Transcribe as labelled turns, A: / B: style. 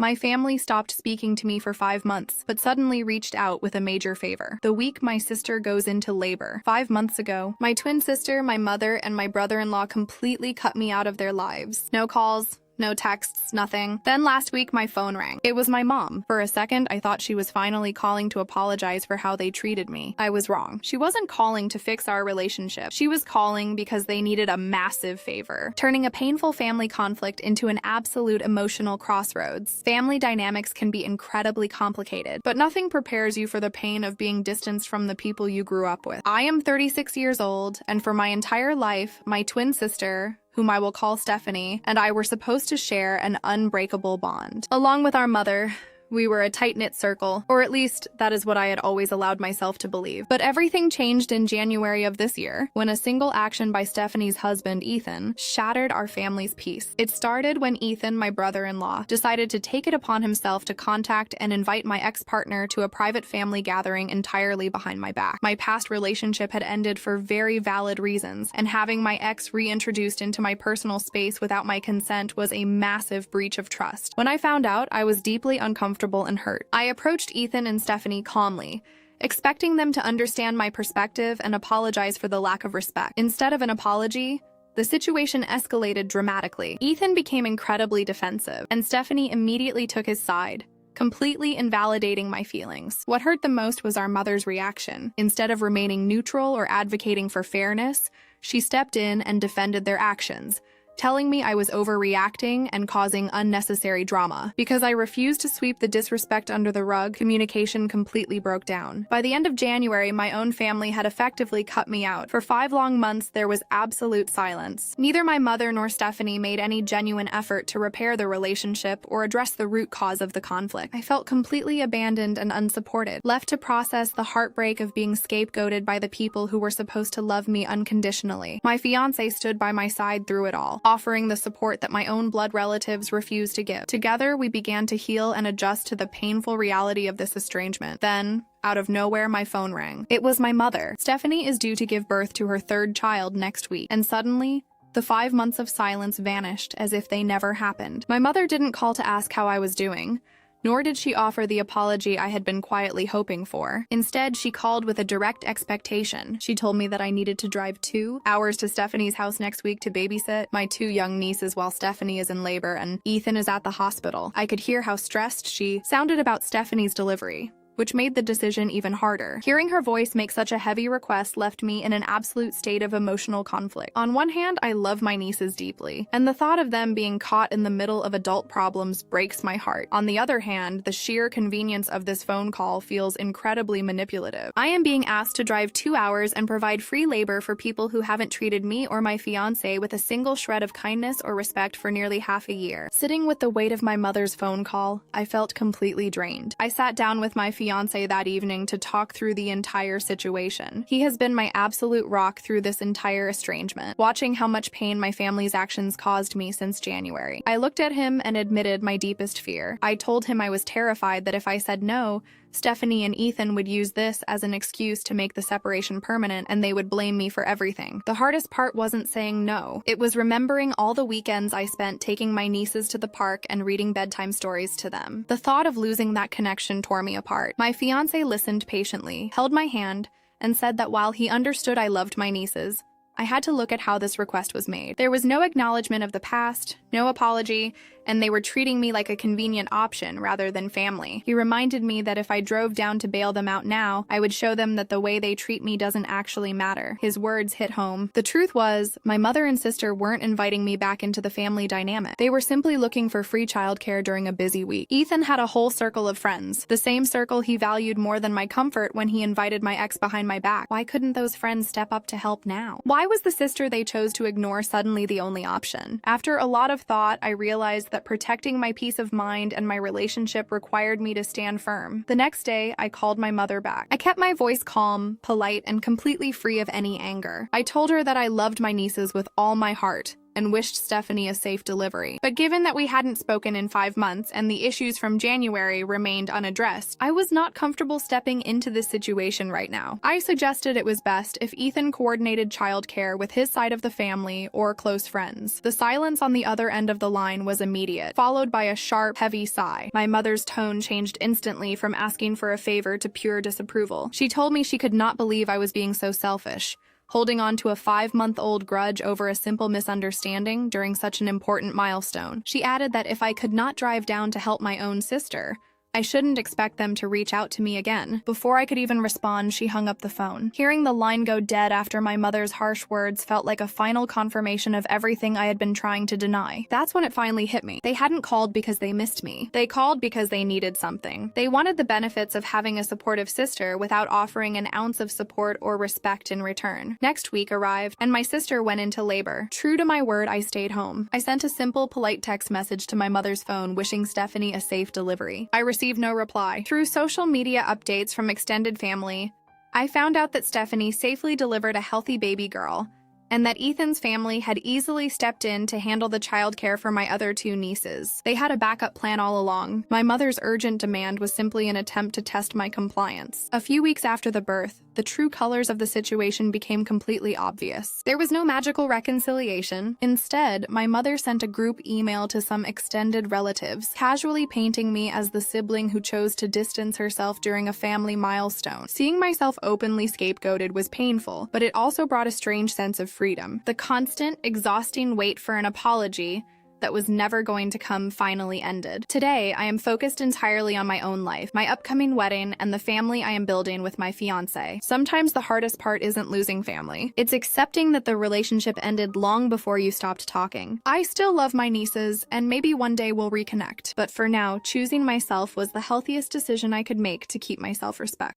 A: My family stopped speaking to me for 5 months, but suddenly reached out with a major favor. The week my sister goes into labor. 5 months ago, my twin sister, my mother, and my brother-in-law completely cut me out of their lives. No calls, no texts, nothing. Then last week, my phone rang. It was my mom. For a second, I thought she was finally calling to apologize for how they treated me. I was wrong. She wasn't calling to fix our relationship. She was calling because they needed a massive favor, turning a painful family conflict into an absolute emotional crossroads. Family dynamics can be incredibly complicated, but nothing prepares you for the pain of being distanced from the people you grew up with. I am 36 years old, and for my entire life, my twin sister, whom I will call Stephanie, and I were supposed to share an unbreakable bond. Along with our mother, we were a tight-knit circle, or at least that is what I had always allowed myself to believe. But everything changed in January of this year, when a single action by Stephanie's husband, Ethan, shattered our family's peace. It started when Ethan, my brother-in-law, decided to take it upon himself to contact and invite my ex-partner to a private family gathering entirely behind my back. My past relationship had ended for very valid reasons, and having my ex reintroduced into my personal space without my consent was a massive breach of trust. When I found out, I was deeply uncomfortable and hurt. I approached Ethan and Stephanie calmly, expecting them to understand my perspective and apologize for the lack of respect. Instead of an apology, the situation escalated dramatically. Ethan became incredibly defensive, and Stephanie immediately took his side, completely invalidating my feelings. What hurt the most was our mother's reaction. Instead of remaining neutral or advocating for fairness, she stepped in and defended their actions, telling me I was overreacting and causing unnecessary drama. Because I refused to sweep the disrespect under the rug, communication completely broke down. By the end of January, my own family had effectively cut me out. For 5 long months, there was absolute silence. Neither my mother nor Stephanie made any genuine effort to repair the relationship or address the root cause of the conflict. I felt completely abandoned and unsupported, left to process the heartbreak of being scapegoated by the people who were supposed to love me unconditionally. My fiancé stood by my side through it all, offering the support that my own blood relatives refused to give. Together, we began to heal and adjust to the painful reality of this estrangement. Then, out of nowhere, my phone rang. It was my mother. Stephanie is due to give birth to her 3rd child next week, and suddenly, the 5 months of silence vanished as if they never happened. My mother didn't call to ask how I was doing, nor did she offer the apology I had been quietly hoping for. Instead, she called with a direct expectation. She told me that I needed to drive 2 hours to Stephanie's house next week to babysit my 2 young nieces while Stephanie is in labor and Ethan is at the hospital. I could hear how stressed she sounded about Stephanie's delivery, which made the decision even harder. Hearing her voice make such a heavy request left me in an absolute state of emotional conflict. On one hand, I love my nieces deeply, and the thought of them being caught in the middle of adult problems breaks my heart. On the other hand, the sheer convenience of this phone call feels incredibly manipulative. I am being asked to drive 2 hours and provide free labor for people who haven't treated me or my fiancé with a single shred of kindness or respect for nearly half a year. Sitting with the weight of my mother's phone call, I felt completely drained. I sat down with my fiancé that evening to talk through the entire situation. He has been my absolute rock through this entire estrangement, watching how much pain my family's actions caused me since January. I looked at him and admitted my deepest fear. I told him I was terrified that if I said no, Stephanie and Ethan would use this as an excuse to make the separation permanent, and they would blame me for everything. The hardest part wasn't saying no. It was remembering all the weekends I spent taking my nieces to the park and reading bedtime stories to them. The thought of losing that connection tore me apart. My fiancé listened patiently, held my hand, and said that while he understood I loved my nieces, I had to look at how this request was made. There was no acknowledgement of the past, no apology, and they were treating me like a convenient option rather than family. He reminded me that if I drove down to bail them out now, I would show them that the way they treat me doesn't actually matter. His words hit home. The truth was, my mother and sister weren't inviting me back into the family dynamic. They were simply looking for free childcare during a busy week. Ethan had a whole circle of friends, the same circle he valued more than my comfort when he invited my ex behind my back. Why couldn't those friends step up to help now? Why was the sister they chose to ignore suddenly the only option? After a lot of thought, I realized that protecting my peace of mind and my relationship required me to stand firm. The next day, I called my mother back. I kept my voice calm, polite, and completely free of any anger. I told her that I loved my nieces with all my heart, and wished Stephanie a safe delivery. But given that we hadn't spoken in 5 months and the issues from January remained unaddressed, I was not comfortable stepping into this situation right now. I suggested it was best if Ethan coordinated childcare with his side of the family or close friends. The silence on the other end of the line was immediate, followed by a sharp, heavy sigh. My mother's tone changed instantly from asking for a favor to pure disapproval. She told me she could not believe I was being so selfish, holding on to a 5-month-old grudge over a simple misunderstanding during such an important milestone. She added that if I could not drive down to help my own sister, I shouldn't expect them to reach out to me again. Before I could even respond, she hung up the phone. Hearing the line go dead after my mother's harsh words felt like a final confirmation of everything I had been trying to deny. That's when it finally hit me. They hadn't called because they missed me. They called because they needed something. They wanted the benefits of having a supportive sister without offering an ounce of support or respect in return. Next week arrived, and my sister went into labor. True to my word, I stayed home. I sent a simple, polite text message to my mother's phone wishing Stephanie a safe delivery. I received no reply. Through social media updates from extended family, I found out that Stephanie safely delivered a healthy baby girl, and that Ethan's family had easily stepped in to handle the childcare for my other 2 nieces. They had a backup plan all along. My mother's urgent demand was simply an attempt to test my compliance. A few weeks after the birth, the true colors of the situation became completely obvious. There was no magical reconciliation. Instead, my mother sent a group email to some extended relatives, casually painting me as the sibling who chose to distance herself during a family milestone. Seeing myself openly scapegoated was painful, but it also brought a strange sense of freedom. The constant, exhausting wait for an apology that was never going to come finally ended. Today, I am focused entirely on my own life, my upcoming wedding, and the family I am building with my fiancé. Sometimes the hardest part isn't losing family. It's accepting that the relationship ended long before you stopped talking. I still love my nieces, and maybe one day we'll reconnect. But for now, choosing myself was the healthiest decision I could make to keep my self-respect.